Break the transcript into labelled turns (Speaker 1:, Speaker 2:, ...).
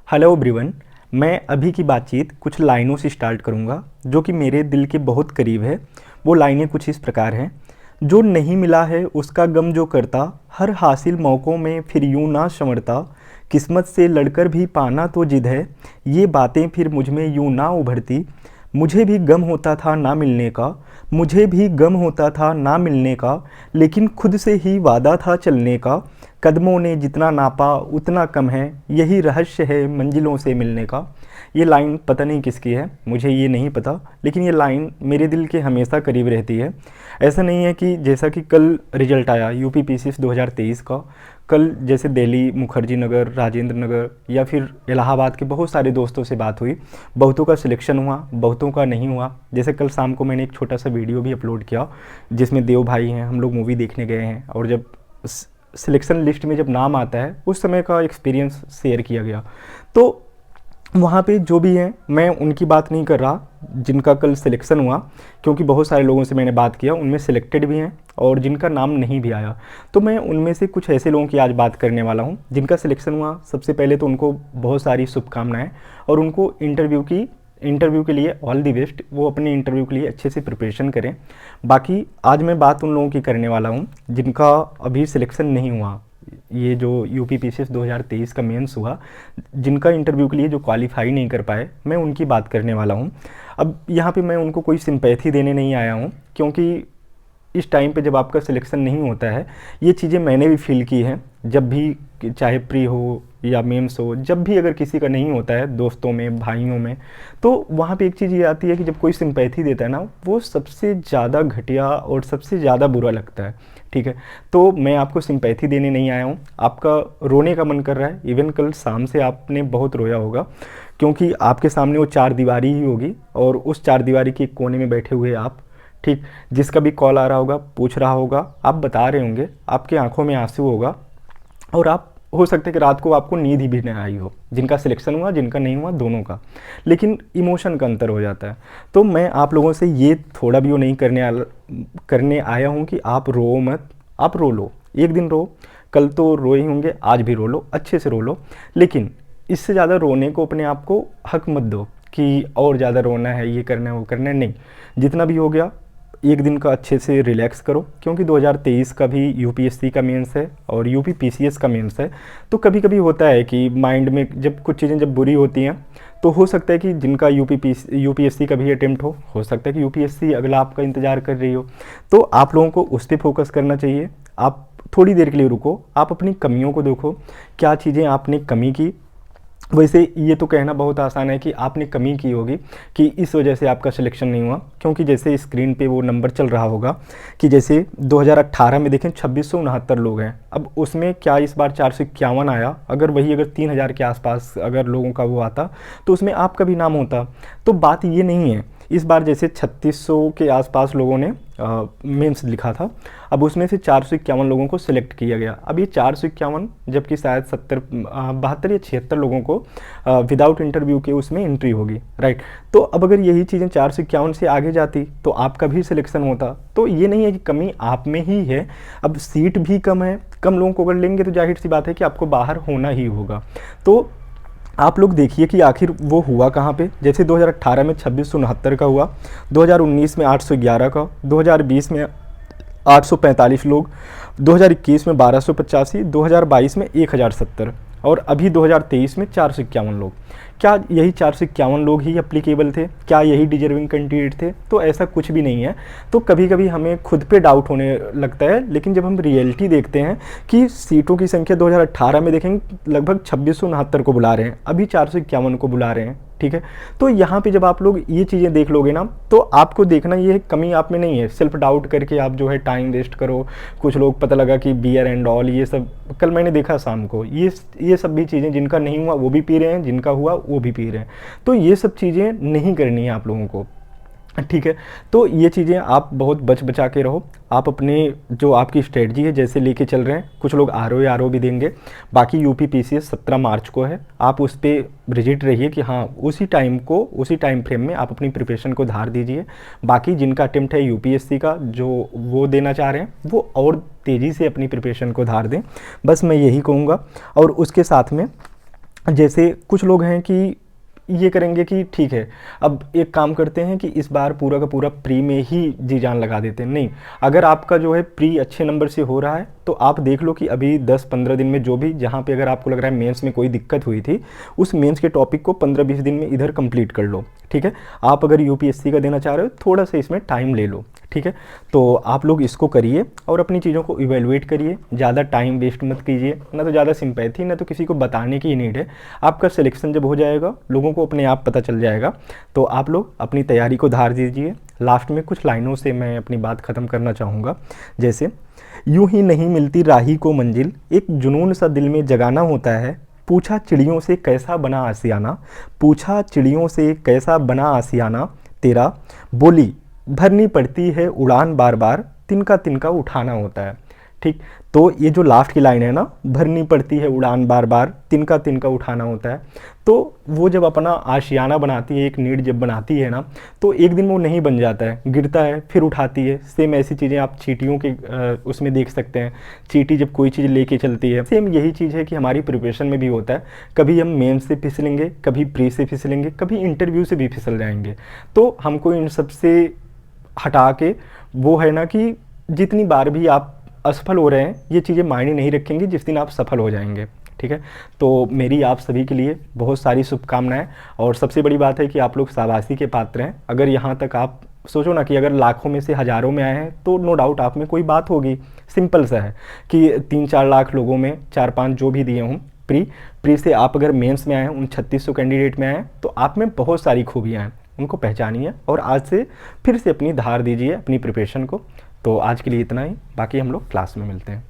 Speaker 1: Hello everyone. मैं अभी की बातचीत कुछ लाइनों से स्टार्ट करूंगा जो कि मेरे दिल के बहुत करीब है। वो लाइनें कुछ इस प्रकार हैं। जो नहीं मिला है उसका गम जो करता, हर हासिल मौक़ों में फिर यूं ना संवरता, किस्मत से लड़कर भी पाना तो जिद है, ये बातें फिर मुझ में यूं ना उभरती। मुझे भी गम होता था ना मिलने का, मुझे भी गम होता था ना मिलने का, लेकिन खुद से ही वादा था चलने का। कदमों ने जितना नापा उतना कम है, यही रहस्य है मंजिलों से मिलने का। ये लाइन पता नहीं किसकी है, मुझे ये नहीं पता, लेकिन ये लाइन मेरे दिल के हमेशा करीब रहती है। ऐसा नहीं है कि जैसा कि कल रिजल्ट आया यूपी पीसीएस 2023 का, कल जैसे दिल्ली मुखर्जी नगर, राजेंद्र नगर या फिर इलाहाबाद के बहुत सारे दोस्तों से बात हुई। बहुतों का सिलेक्शन हुआ, बहुतों का नहीं हुआ। जैसे कल शाम को मैंने एक छोटा सा वीडियो भी अपलोड किया जिसमें देव भाई हैं, हम लोग मूवी देखने गए हैं और जब सिलेक्शन लिस्ट में जब नाम आता है उस समय का एक्सपीरियंस शेयर किया गया। तो वहाँ पे जो भी हैं, मैं उनकी बात नहीं कर रहा जिनका कल सिलेक्शन हुआ, क्योंकि बहुत सारे लोगों से मैंने बात किया, उनमें सिलेक्टेड भी हैं और जिनका नाम नहीं भी आया। तो मैं उनमें से कुछ ऐसे लोगों की आज बात करने वाला हूँ जिनका सिलेक्शन हुआ। सबसे पहले तो उनको बहुत सारी शुभकामनाएं और उनको इंटरव्यू के लिए ऑल दी बेस्ट। वो अपने इंटरव्यू के लिए अच्छे से प्रिपरेशन करें। बाकी आज मैं बात उन लोगों की करने वाला हूँ जिनका अभी सिलेक्शन नहीं हुआ। ये जो यूपी पीसीएस 2023 का मेंस हुआ, जिनका इंटरव्यू के लिए जो क्वालिफाई नहीं कर पाए, मैं उनकी बात करने वाला हूँ। अब यहाँ पे मैं उनको कोई सिंपैथी देने नहीं आया हूँ, क्योंकि इस टाइम पे जब आपका सिलेक्शन नहीं होता है, ये चीज़ें मैंने भी फील की हैं। जब भी चाहे प्री हो या मेंस हो, जब भी अगर किसी का नहीं होता है, दोस्तों में, भाइयों में, तो वहाँ पे एक चीज़ ये आती है कि जब कोई सिंपैथी देता है ना, वो सबसे ज़्यादा घटिया और सबसे ज़्यादा बुरा लगता है। ठीक है, तो मैं आपको सिंपैथी देने नहीं आया हूँ। आपका रोने का मन कर रहा है, इवन कल शाम से आपने बहुत रोया होगा, क्योंकि आपके सामने वो चार दीवारी ही होगी और उस चार दीवारी के एक कोने में बैठे हुए आप, ठीक, जिसका भी कॉल आ रहा होगा, पूछ रहा होगा, आप बता रहे होंगे, आपके आंखों में आंसू होगा और आप हो सकता है कि रात को आपको नींद ही भी नहीं आई हो। जिनका सिलेक्शन हुआ, जिनका नहीं हुआ, दोनों का, लेकिन इमोशन का अंतर हो जाता है। तो मैं आप लोगों से ये थोड़ा भी वो नहीं करने आया हूँ कि आप रो मत। आप रो लो, एक दिन रो, कल तो रोए ही होंगे, आज भी रो लो, अच्छे से रो लो, लेकिन इससे ज़्यादा रोने को अपने आप को हक मत दो कि और ज़्यादा रोना है, ये करना है, वो करना है। नहीं, जितना भी हो गया, एक दिन का अच्छे से रिलैक्स करो, क्योंकि 2023 का भी यूपीएससी का मेंस है और यूपी पीसीएस का मेंस है। तो कभी कभी होता है कि माइंड में जब कुछ चीज़ें जब बुरी होती हैं, तो हो सकता है कि जिनका यूपीएससी का भी अटेम्प्ट हो सकता है कि यूपीएससी अगला आपका इंतज़ार कर रही हो। तो आप लोगों को उस पर फोकस करना चाहिए। आप थोड़ी देर के लिए रुको, आप अपनी कमियों को देखो, क्या चीज़ें आपने कमी की। वैसे ये तो कहना बहुत आसान है कि आपने कमी की होगी कि इस वजह से आपका सिलेक्शन नहीं हुआ, क्योंकि जैसे स्क्रीन पे वो नंबर चल रहा होगा कि जैसे 2018 में देखें 2669 लोग हैं। अब उसमें क्या इस बार 451 आया, अगर 3000 के आसपास अगर लोगों का वो आता तो उसमें आपका भी नाम होता। तो बात ये नहीं है। इस बार जैसे 3600 के आसपास लोगों ने मेंस लिखा था, अब उसमें से 451 लोगों को सिलेक्ट किया गया। अब ये 451, जबकि शायद 72 या 76 लोगों को विदाउट इंटरव्यू के उसमें एंट्री होगी, राइट। तो अब अगर यही चीज़ें 451 से आगे जाती तो आपका भी सिलेक्शन होता। तो ये नहीं है कि कमी आप में ही है, अब सीट भी कम है, कम लोगों को अगर लेंगे तो जाहिर सी बात है कि आपको बाहर होना ही होगा। तो आप लोग देखिए कि आखिर वो हुआ कहाँ पे। जैसे 2018 में 2669 का हुआ, 2019 में 811 का, 2020 में 845 लोग, 2021 में 1285, 2022 में 1070 और अभी 2023 में 451 लोग। क्या यही 451 लोग ही एप्लीकेबल थे? क्या यही डिजर्विंग कैंडिडेट थे? तो ऐसा कुछ भी नहीं है। तो कभी कभी हमें खुद पे डाउट होने लगता है, लेकिन जब हम रियलिटी देखते हैं कि सीटों की संख्या 2018 में देखेंगे लगभग 2669 को बुला रहे हैं, अभी 451 को बुला रहे हैं, ठीक है। तो यहाँ पे जब आप लोग ये चीज़ें देख लोगे ना, तो आपको देखना ये है कमी आप में नहीं है। सेल्फ डाउट करके आप जो है टाइम वेस्ट करो। कुछ लोग पता लगा कि बियर एंड ऑल, ये सब कल मैंने देखा शाम को, ये सब भी चीज़ें, जिनका नहीं हुआ वो भी पी रहे हैं, जिनका हुआ वो भी पी रहे हैं। तो ये सब चीज़ें नहीं करनी है आप लोगों को, ठीक है। तो ये चीज़ें आप बहुत बचा के रहो। आप अपने जो आपकी स्ट्रेटजी है जैसे लेके चल रहे हैं, कुछ लोग आर ओ भी देंगे। बाकी यूपी पीसीएस 17 मार्च को है, आप उस पर रिजिट रहिए कि हाँ उसी टाइम फ्रेम में आप अपनी प्रिपरेशन को धार दीजिए। बाकी जिनका अटेम्प्ट है यूपीएससी का, जो वो देना चाह रहे हैं, वो और तेज़ी से अपनी प्रिपरेशन को धार दें। बस मैं यही कहूँगा। और उसके साथ में जैसे कुछ लोग हैं कि ये करेंगे कि ठीक है, अब एक काम करते हैं कि इस बार पूरा का पूरा प्री में ही जी जान लगा देते हैं। नहीं, अगर आपका जो है प्री अच्छे नंबर से हो रहा है तो आप देख लो कि अभी 10-15 दिन में जो भी, जहाँ पे अगर आपको लग रहा है मेंस में कोई दिक्कत हुई थी, उस मेंस के टॉपिक को 15-20 दिन में इधर कंप्लीट कर लो। ठीक है, आप अगर यूपीएससी का देना चाह रहे हो थोड़ा सा इसमें टाइम ले लो। ठीक है, तो आप लोग इसको करिए और अपनी चीज़ों को इवेलुएट करिए, ज़्यादा टाइम वेस्ट मत कीजिए, ना तो ज़्यादा सिंपैथी ना तो किसी को बताने की नीड है। आपका सिलेक्शन जब हो जाएगा लोगों को अपने आप पता चल जाएगा। तो आप लोग अपनी तैयारी को धार दीजिए। लास्ट में कुछ लाइनों से मैं अपनी बात ख़त्म करना चाहूँगा। जैसे, यूं ही नहीं मिलती राही को मंजिल, एक जुनून सा दिल में जगाना होता है, पूछा चिड़ियों से कैसा बना आसियाना, पूछा चिड़ियों से कैसा बना आसियाना तेरा, बोली भरनी पड़ती है उड़ान बार बार, तिनका तिनका उठाना होता है। ठीक, तो ये जो लास्ट की लाइन है ना, भरनी पड़ती है उड़ान बार बार, तिनका तिनका उठाना होता है, तो वो जब अपना आशियाना बनाती है, एक नीड जब बनाती है ना, तो एक दिन वो नहीं बन जाता है, गिरता है फिर उठाती है। सेम ऐसी चीज़ें आप चींटियों के उसमें देख सकते हैं। चींटी जब कोई चीज़ लेके चलती है, सेम यही चीज़ है कि हमारी प्रिपरेशन में भी होता है। कभी हम मेंस से फिसलेंगे, कभी प्री से फिसलेंगे, कभी इंटरव्यू से भी फिसल जाएंगे। तो हमको इन सब से हटा के, वो है ना कि जितनी बार भी आप असफल हो रहे हैं, ये चीज़ें मायने नहीं रखेंगी जिस दिन आप सफल हो जाएंगे। ठीक है, तो मेरी आप सभी के लिए बहुत सारी शुभकामनाएं। और सबसे बड़ी बात है कि आप लोग शाबाशी के पात्र हैं। अगर यहाँ तक आप सोचो ना कि अगर लाखों में से हज़ारों में आए हैं तो नो डाउट आप में कोई बात होगी। सिंपल सा है कि 3-4 लाख लोगों में 4-5 जो भी दिए हूँ प्री से आप अगर मेंस में आए हैं, उन 3600 कैंडिडेट में आए हैं, तो आप में बहुत सारी खूबियाँ हैं, उनको पहचानिए और आज से फिर से अपनी धार दीजिए अपनी प्रिपरेशन को। तो आज के लिए इतना ही, बाकी हम लोग क्लास में मिलते हैं।